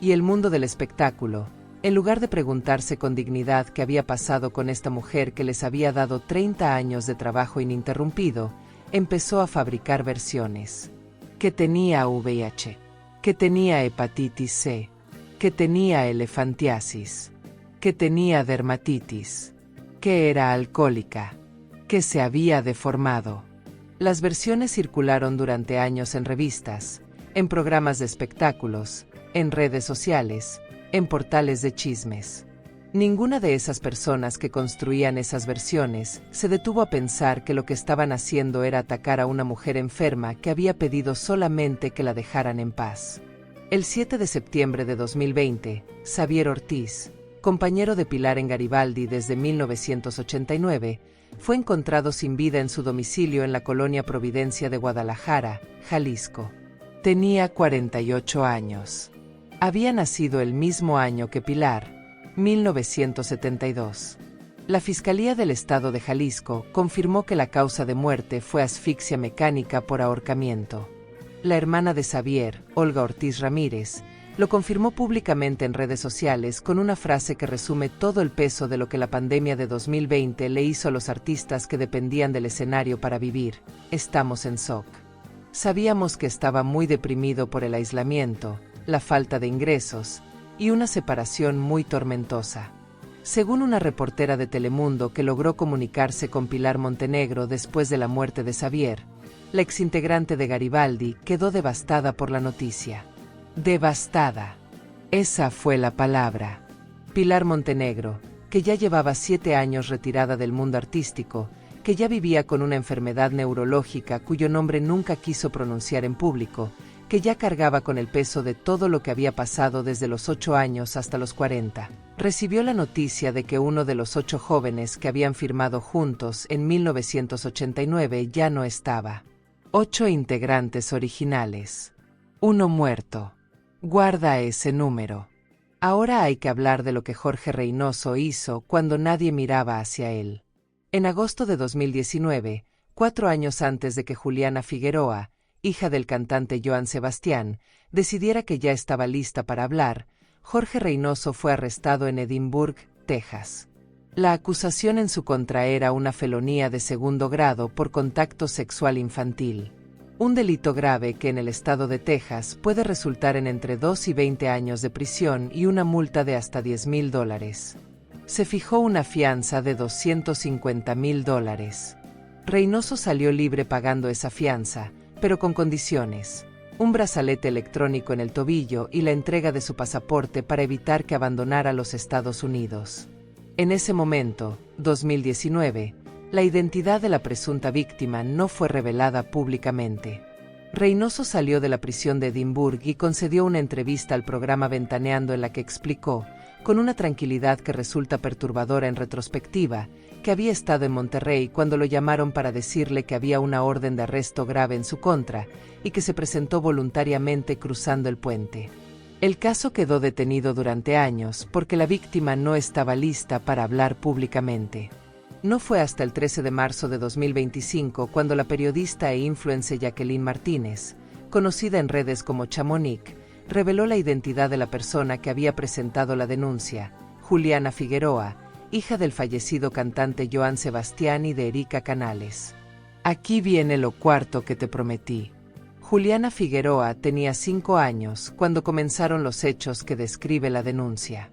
Y el mundo del espectáculo, en lugar de preguntarse con dignidad qué había pasado con esta mujer que les había dado 30 años de trabajo ininterrumpido, empezó a fabricar versiones. Que tenía VIH, que tenía hepatitis C, que tenía elefantiasis, que tenía dermatitis, que era alcohólica, que se había deformado. Las versiones circularon durante años en revistas, en programas de espectáculos, en redes sociales, en portales de chismes. Ninguna de esas personas que construían esas versiones se detuvo a pensar que lo que estaban haciendo era atacar a una mujer enferma que había pedido solamente que la dejaran en paz. El 7 de septiembre de 2020, Xavier Ortiz, compañero de Pilar en Garibaldi desde 1989, fue encontrado sin vida en su domicilio en la colonia Providencia de Guadalajara, Jalisco. Tenía 48 años. Había nacido el mismo año que Pilar, 1972. La Fiscalía del Estado de Jalisco confirmó que la causa de muerte fue asfixia mecánica por ahorcamiento. La hermana de Xavier, Olga Ortiz Ramírez, lo confirmó públicamente en redes sociales con una frase que resume todo el peso de lo que la pandemia de 2020 le hizo a los artistas que dependían del escenario para vivir: estamos en shock. Sabíamos que estaba muy deprimido por el aislamiento, la falta de ingresos y una separación muy tormentosa. Según una reportera de Telemundo que logró comunicarse con Pilar Montenegro después de la muerte de Xavier, la exintegrante de Garibaldi quedó devastada por la noticia. Devastada. Esa fue la palabra. Pilar Montenegro, que ya llevaba 7 años retirada del mundo artístico, que ya vivía con una enfermedad neurológica cuyo nombre nunca quiso pronunciar en público, que ya cargaba con el peso de todo lo que había pasado desde los 8 años hasta los 40, recibió la noticia de que uno de los 8 jóvenes que habían firmado juntos en 1989 ya no estaba. 8 integrantes originales. 1 muerto. Guarda ese número. Ahora hay que hablar de lo que Jorge Reynoso hizo cuando nadie miraba hacia él. En agosto de 2019, 4 años antes de que Juliana Figueroa, hija del cantante Joan Sebastián, decidiera que ya estaba lista para hablar, Jorge Reynoso fue arrestado en Edinburgh, Texas. La acusación en su contra era una felonía de 2º grado por contacto sexual infantil. Un delito grave que en el estado de Texas puede resultar en entre 2 y 20 años de prisión y una multa de hasta $10,000. Se fijó una fianza de $250,000. Reynoso salió libre pagando esa fianza, pero con condiciones: un brazalete electrónico en el tobillo y la entrega de su pasaporte para evitar que abandonara los Estados Unidos. En ese momento, 2019, la identidad de la presunta víctima no fue revelada públicamente. Reynoso salió de la prisión de Edimburgo y concedió una entrevista al programa Ventaneando en la que explicó, con una tranquilidad que resulta perturbadora en retrospectiva, que había estado en Monterrey cuando lo llamaron para decirle que había una orden de arresto grave en su contra y que se presentó voluntariamente cruzando el puente. El caso quedó detenido durante años porque la víctima no estaba lista para hablar públicamente. No fue hasta el 13 de marzo de 2025 cuando la periodista e influencer Jacqueline Martínez, conocida en redes como Chamonix, reveló la identidad de la persona que había presentado la denuncia: Juliana Figueroa, hija del fallecido cantante Joan Sebastián y de Erika Canales. Aquí viene lo cuarto que te prometí. Juliana Figueroa tenía 5 años cuando comenzaron los hechos que describe la denuncia.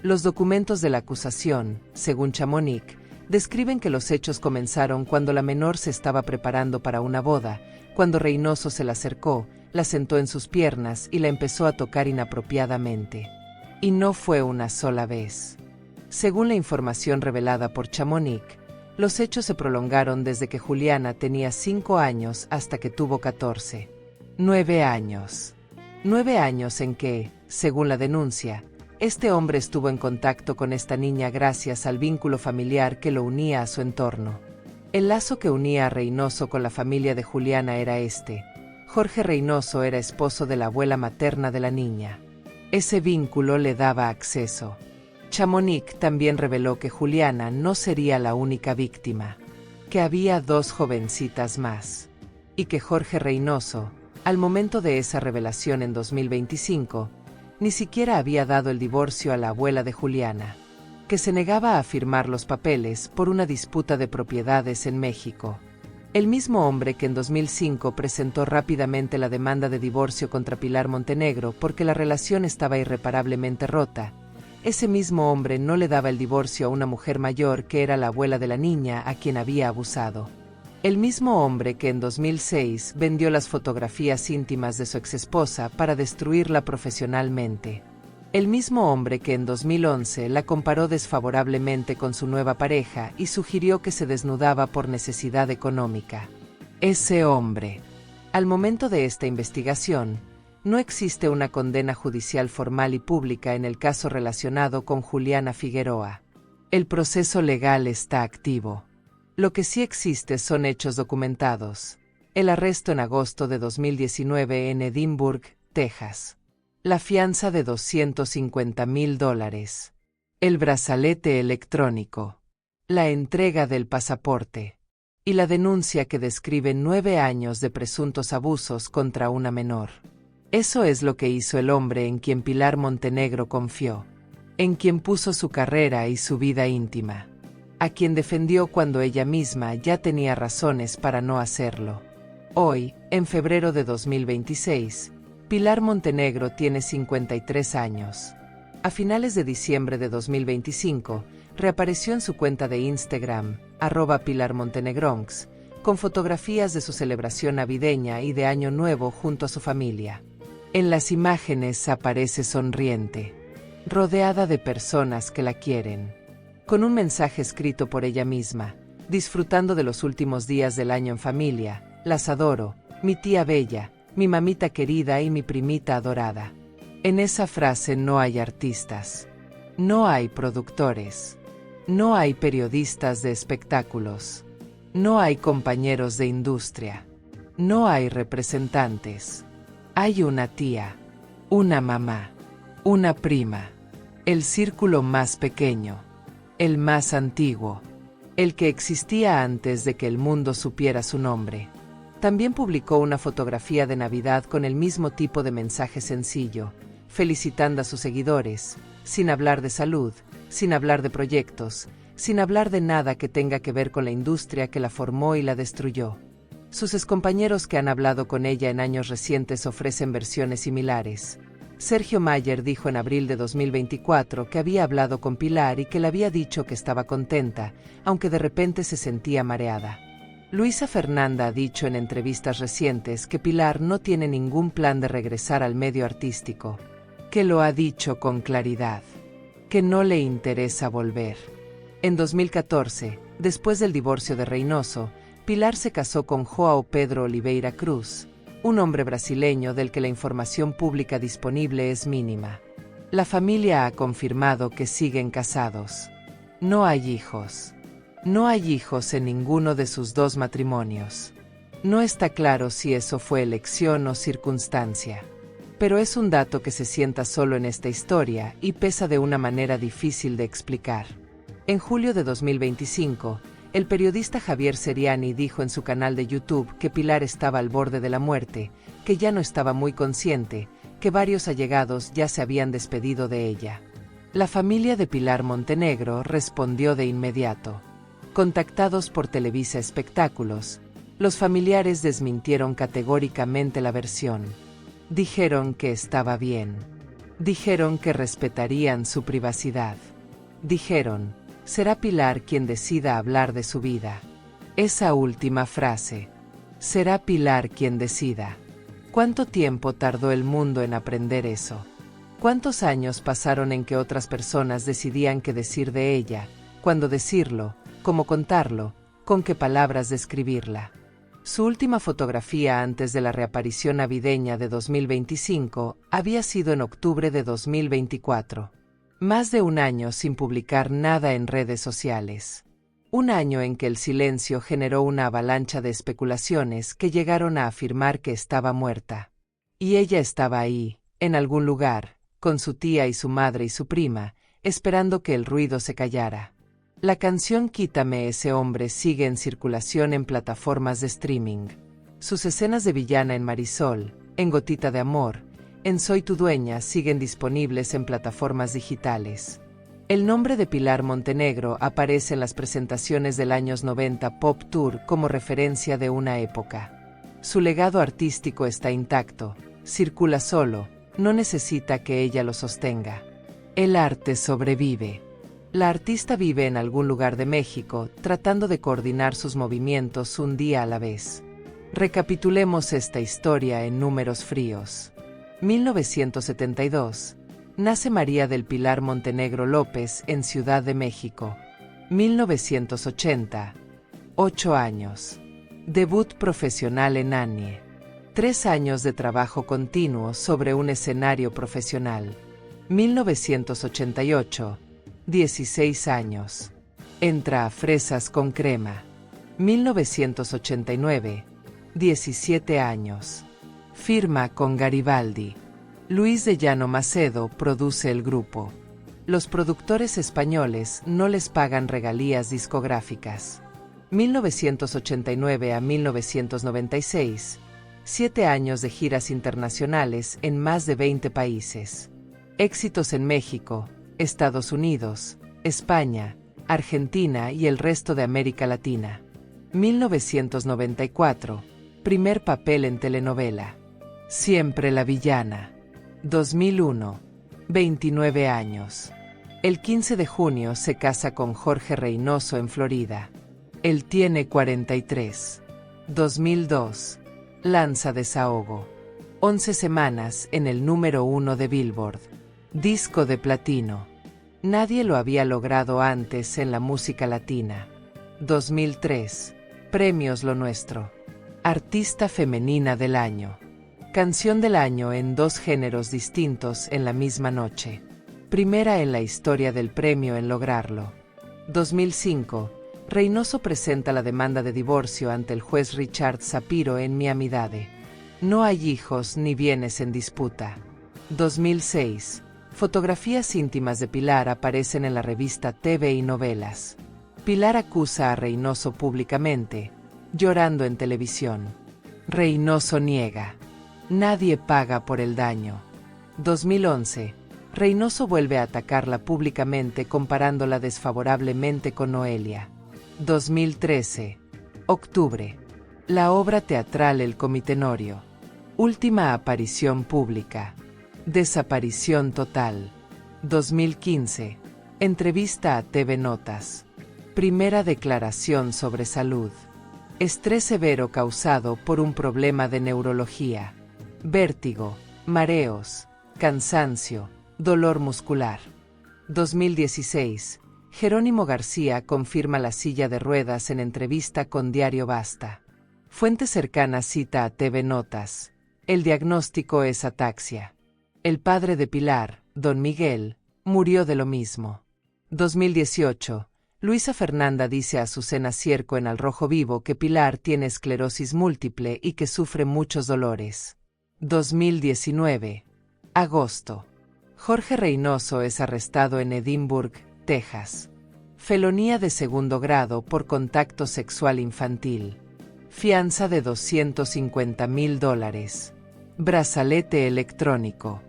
Los documentos de la acusación, según Chamonix, describen que los hechos comenzaron cuando la menor se estaba preparando para una boda, cuando Reynoso se la acercó, la sentó en sus piernas y la empezó a tocar inapropiadamente. Y no fue una sola vez. Según la información revelada por Chamonix, los hechos se prolongaron desde que Juliana tenía 5 años hasta que tuvo 14. 9 años. 9 años en que, según la denuncia, este hombre estuvo en contacto con esta niña gracias al vínculo familiar que lo unía a su entorno. El lazo que unía a Reynoso con la familia de Juliana era este: Jorge Reynoso era esposo de la abuela materna de la niña. Ese vínculo le daba acceso. Chamonix también reveló que Juliana no sería la única víctima, que había 2 jovencitas más, y que Jorge Reynoso, al momento de esa revelación en 2025, ni siquiera había dado el divorcio a la abuela de Juliana, que se negaba a firmar los papeles por una disputa de propiedades en México. El mismo hombre que en 2005 presentó rápidamente la demanda de divorcio contra Pilar Montenegro porque la relación estaba irreparablemente rota, ese mismo hombre no le daba el divorcio a una mujer mayor que era la abuela de la niña a quien había abusado. El mismo hombre que en 2006 vendió las fotografías íntimas de su exesposa para destruirla profesionalmente. El mismo hombre que en 2011 la comparó desfavorablemente con su nueva pareja y sugirió que se desnudaba por necesidad económica. Ese hombre. Al momento de esta investigación, no existe una condena judicial formal y pública en el caso relacionado con Juliana Figueroa. El proceso legal está activo. Lo que sí existe son hechos documentados. El arresto en agosto de 2019 en Edinburgh, Texas. La fianza de $250,000. El brazalete electrónico. La entrega del pasaporte. Y la denuncia que describe 9 años de presuntos abusos contra una menor. Eso es lo que hizo el hombre en quien Pilar Montenegro confió. En quien puso su carrera y su vida íntima. A quien defendió cuando ella misma ya tenía razones para no hacerlo. Hoy, en febrero de 2026, Pilar Montenegro tiene 53 años. A finales de diciembre de 2025, reapareció en su cuenta de Instagram, @PilarMontenegronx, con fotografías de su celebración navideña y de Año Nuevo junto a su familia. En las imágenes aparece sonriente, rodeada de personas que la quieren, con un mensaje escrito por ella misma, disfrutando de los últimos días del año en familia, las adoro, mi tía bella, mi mamita querida y mi primita adorada. En esa frase no hay artistas, no hay productores, no hay periodistas de espectáculos, no hay compañeros de industria, no hay representantes. Hay una tía, una mamá, una prima, el círculo más pequeño, el más antiguo, el que existía antes de que el mundo supiera su nombre. También publicó una fotografía de Navidad con el mismo tipo de mensaje sencillo, felicitando a sus seguidores, sin hablar de salud, sin hablar de proyectos, sin hablar de nada que tenga que ver con la industria que la formó y la destruyó. Sus excompañeros que han hablado con ella en años recientes ofrecen versiones similares. Sergio Mayer dijo en abril de 2024 que había hablado con Pilar y que le había dicho que estaba contenta, aunque de repente se sentía mareada. Luisa Fernanda ha dicho en entrevistas recientes que Pilar no tiene ningún plan de regresar al medio artístico, que lo ha dicho con claridad, que no le interesa volver. En 2014, después del divorcio de Reynoso, Pilar se casó con João Pedro Oliveira Cruz, un hombre brasileño del que la información pública disponible es mínima. La familia ha confirmado que siguen casados. No hay hijos. No hay hijos en ninguno de sus dos matrimonios. No está claro si eso fue elección o circunstancia. Pero es un dato que se sienta solo en esta historia y pesa de una manera difícil de explicar. En julio de 2025, el periodista Javier Seriani dijo en su canal de YouTube que Pilar estaba al borde de la muerte, que ya no estaba muy consciente, que varios allegados ya se habían despedido de ella. La familia de Pilar Montenegro respondió de inmediato. Contactados por Televisa Espectáculos, los familiares desmintieron categóricamente la versión. Dijeron que estaba bien. Dijeron que respetarían su privacidad. Dijeron, será Pilar quien decida hablar de su vida. Esa última frase. Será Pilar quien decida. ¿Cuánto tiempo tardó el mundo en aprender eso? ¿Cuántos años pasaron en que otras personas decidían qué decir de ella, cuándo decirlo, cómo contarlo, con qué palabras describirla? Su última fotografía antes de la reaparición navideña de 2025 había sido en octubre de 2024. Más de un año sin publicar nada en redes sociales. Un año en que el silencio generó una avalancha de especulaciones que llegaron a afirmar que estaba muerta. Y ella estaba ahí, en algún lugar, con su tía y su madre y su prima, esperando que el ruido se callara. La canción Quítame ese hombre sigue en circulación en plataformas de streaming. Sus escenas de villana en Marisol, en Gotita de Amor, en Soy tu dueña siguen disponibles en plataformas digitales. El nombre de Pilar Montenegro aparece en las presentaciones del años 90 Pop Tour como referencia de una época. Su legado artístico está intacto, circula solo, no necesita que ella lo sostenga. El arte sobrevive. La artista vive en algún lugar de México, tratando de coordinar sus movimientos un día a la vez. Recapitulemos esta historia en números fríos. 1972. Nace María del Pilar Montenegro López en Ciudad de México. 1980. 8 años. Debut profesional en Annie. 3 años de trabajo continuo sobre un escenario profesional. 1988. 16 años. Entra a Fresas con Crema. 1989, 17 años. Firma con Garibaldi. Luis de Llano Macedo produce el grupo. Los productores españoles no les pagan regalías discográficas. 1989 a 1996, 7 años de giras internacionales en más de 20 países. Éxitos en México, Estados Unidos, España, Argentina y el resto de América Latina. 1994, primer papel en telenovela. Siempre la villana. 2001, 29 años. El 15 de junio se casa con Jorge Reynoso en Florida. Él tiene 43. 2002, lanza Desahogo. 11 semanas en el número 1 de Billboard. Disco de platino. Nadie lo había logrado antes en la música latina. 2003, premios Lo Nuestro. Artista femenina del año. Canción del año en 2 géneros distintos en la misma noche. Primera en la historia del premio en lograrlo. 2005, Reynoso presenta la demanda de divorcio ante el juez Richard Sapiro en Miami-Dade. No hay hijos ni bienes en disputa. 2006, fotografías íntimas de Pilar aparecen en la revista TV y Novelas. Pilar acusa a Reynoso públicamente, llorando en televisión. Reynoso niega. Nadie paga por el daño. 2011, Reynoso vuelve a atacarla públicamente comparándola desfavorablemente con Noelia. 2013, octubre. La obra teatral El Comitenorio. Última aparición pública. Desaparición total. 2015, entrevista a TV Notas. Primera declaración sobre salud. Estrés severo causado por un problema de neurología. Vértigo, mareos, cansancio, dolor muscular. 2016, Jerónimo García confirma la silla de ruedas en entrevista con Diario Basta. Fuente cercana cita a TV Notas. El diagnóstico es ataxia. El padre de Pilar, don Miguel, murió de lo mismo. 2018, Luisa Fernanda dice a Azucena Cierco en Al Rojo Vivo que Pilar tiene esclerosis múltiple y que sufre muchos dolores. 2019, agosto. Jorge Reynoso es arrestado en Edinburgh, Texas. Felonía de segundo grado por contacto sexual infantil. Fianza de $250,000. Brazalete electrónico.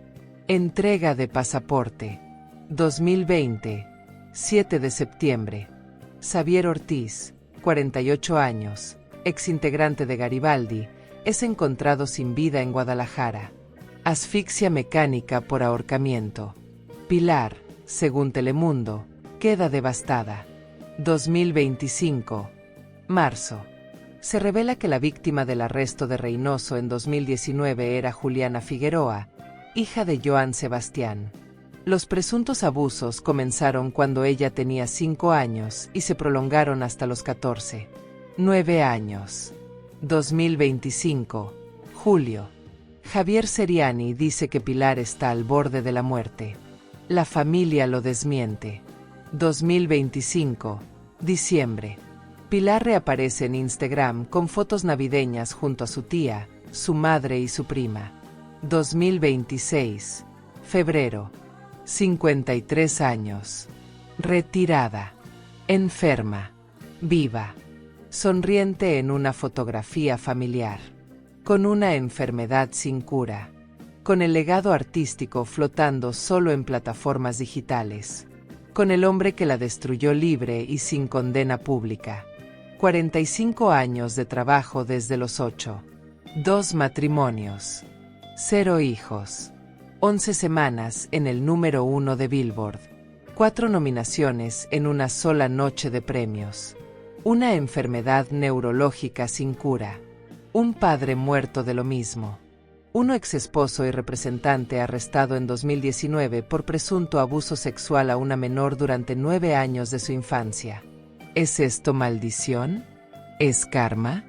Entrega de pasaporte. 2020, 7 de septiembre. Xavier Ortiz, 48 años, exintegrante de Garibaldi, es encontrado sin vida en Guadalajara. Asfixia mecánica por ahorcamiento. Pilar, según Telemundo, queda devastada. 2025, marzo. Se revela que la víctima del arresto de Reynoso en 2019 era Juliana Figueroa, hija de Joan Sebastián. Los presuntos abusos comenzaron cuando ella tenía 5 años y se prolongaron hasta los 14. 9 años. 2025, julio. Javier Seriani dice que Pilar está al borde de la muerte. La familia lo desmiente. 2025, diciembre. Pilar reaparece en Instagram con fotos navideñas junto a su tía, su madre y su prima. 2026, febrero. 53 años. Retirada. Enferma. Viva. Sonriente en una fotografía familiar. Con una enfermedad sin cura. Con el legado artístico flotando solo en plataformas digitales. Con el hombre que la destruyó libre y sin condena pública. 45 años de trabajo desde los 8. 2 matrimonios. 0 hijos. 11 semanas en el número 1 de Billboard. 4 nominaciones en una sola noche de premios. Una enfermedad neurológica sin cura. Un padre muerto de lo mismo. Un exesposo y representante arrestado en 2019 por presunto abuso sexual a una menor durante 9 años de su infancia. ¿Es esto maldición? ¿Es karma?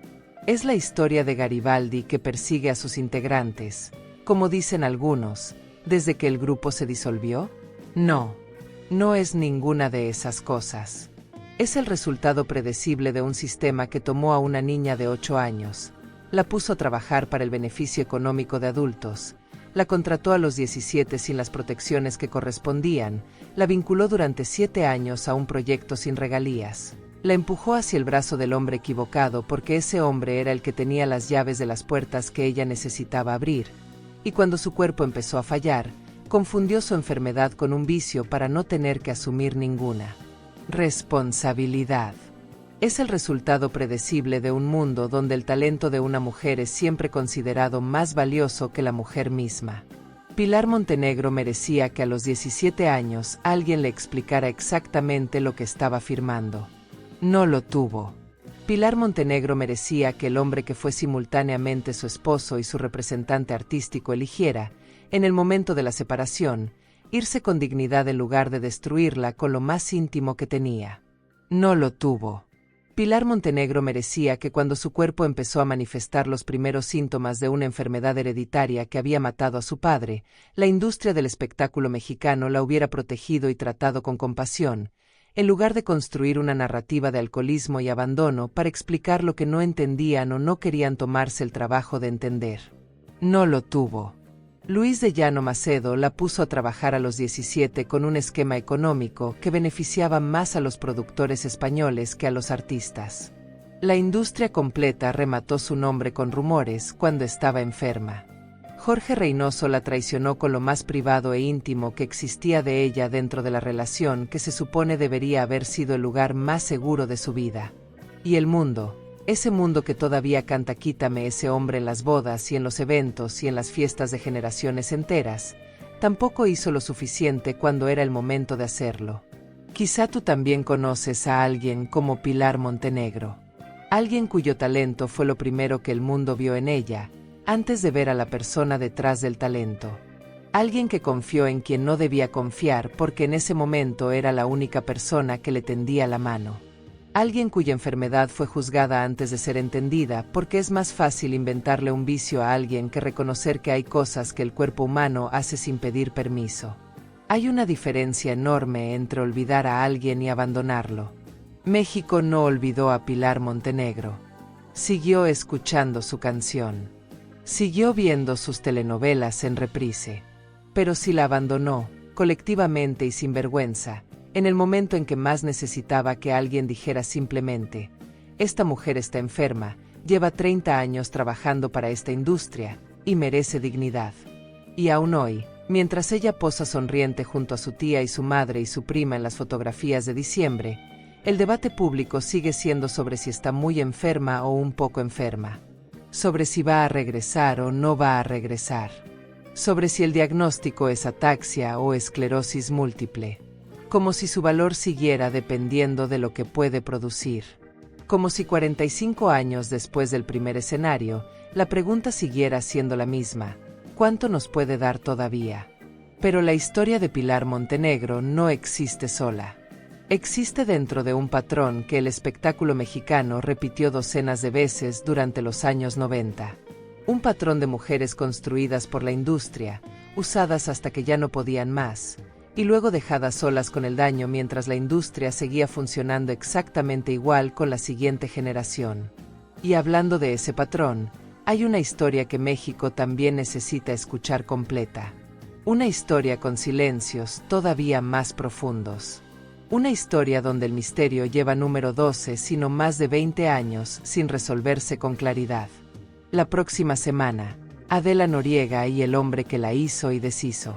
¿Es la historia de Garibaldi que persigue a sus integrantes, como dicen algunos, desde que el grupo se disolvió? No, no es ninguna de esas cosas. Es el resultado predecible de un sistema que tomó a una niña de 8 años, la puso a trabajar para el beneficio económico de adultos, la contrató a los 17 sin las protecciones que correspondían, la vinculó durante 7 años a un proyecto sin regalías, la empujó hacia el brazo del hombre equivocado porque ese hombre era el que tenía las llaves de las puertas que ella necesitaba abrir, y cuando su cuerpo empezó a fallar, confundió su enfermedad con un vicio para no tener que asumir ninguna responsabilidad. Es el resultado predecible de un mundo donde el talento de una mujer es siempre considerado más valioso que la mujer misma. Pilar Montenegro merecía que a los 17 años alguien le explicara exactamente lo que estaba firmando. No lo tuvo. Pilar Montenegro merecía que el hombre que fue simultáneamente su esposo y su representante artístico eligiera, en el momento de la separación, irse con dignidad en lugar de destruirla con lo más íntimo que tenía. No lo tuvo. Pilar Montenegro merecía que cuando su cuerpo empezó a manifestar los primeros síntomas de una enfermedad hereditaria que había matado a su padre, la industria del espectáculo mexicano la hubiera protegido y tratado con compasión, en lugar de construir una narrativa de alcoholismo y abandono para explicar lo que no entendían o no querían tomarse el trabajo de entender. No lo tuvo. Luis de Llano Macedo la puso a trabajar a los 17 con un esquema económico que beneficiaba más a los productores españoles que a los artistas. La industria completa remató su nombre con rumores cuando estaba enferma. Jorge Reynoso la traicionó con lo más privado e íntimo que existía de ella dentro de la relación que se supone debería haber sido el lugar más seguro de su vida. Y el mundo, ese mundo que todavía canta "Quítame ese hombre" en las bodas y en los eventos y en las fiestas de generaciones enteras, tampoco hizo lo suficiente cuando era el momento de hacerlo. Quizá tú también conoces a alguien como Pilar Montenegro. Alguien cuyo talento fue lo primero que el mundo vio en ella, antes de ver a la persona detrás del talento. Alguien que confió en quien no debía confiar porque en ese momento era la única persona que le tendía la mano. Alguien cuya enfermedad fue juzgada antes de ser entendida porque es más fácil inventarle un vicio a alguien que reconocer que hay cosas que el cuerpo humano hace sin pedir permiso. Hay una diferencia enorme entre olvidar a alguien y abandonarlo. México no olvidó a Pilar Montenegro. Siguió escuchando su canción. Siguió viendo sus telenovelas en reprise. Pero sí la abandonó, colectivamente y sin vergüenza, en el momento en que más necesitaba que alguien dijera simplemente: esta mujer está enferma, lleva 30 años trabajando para esta industria, y merece dignidad. Y aún hoy, mientras ella posa sonriente junto a su tía y su madre y su prima en las fotografías de diciembre, el debate público sigue siendo sobre si está muy enferma o un poco enferma. Sobre si va a regresar o no va a regresar. Sobre si el diagnóstico es ataxia o esclerosis múltiple. Como si su valor siguiera dependiendo de lo que puede producir. Como si 45 años después del primer escenario, la pregunta siguiera siendo la misma: ¿cuánto nos puede dar todavía? Pero la historia de Pilar Montenegro no existe sola. Existe dentro de un patrón que el espectáculo mexicano repitió docenas de veces durante los años 90. Un patrón de mujeres construidas por la industria, usadas hasta que ya no podían más, y luego dejadas solas con el daño mientras la industria seguía funcionando exactamente igual con la siguiente generación. Y hablando de ese patrón, hay una historia que México también necesita escuchar completa. Una historia con silencios todavía más profundos. Una historia donde el misterio lleva número 12, sino más de 20 años sin resolverse con claridad. La próxima semana, Adela Noriega y el hombre que la hizo y deshizo.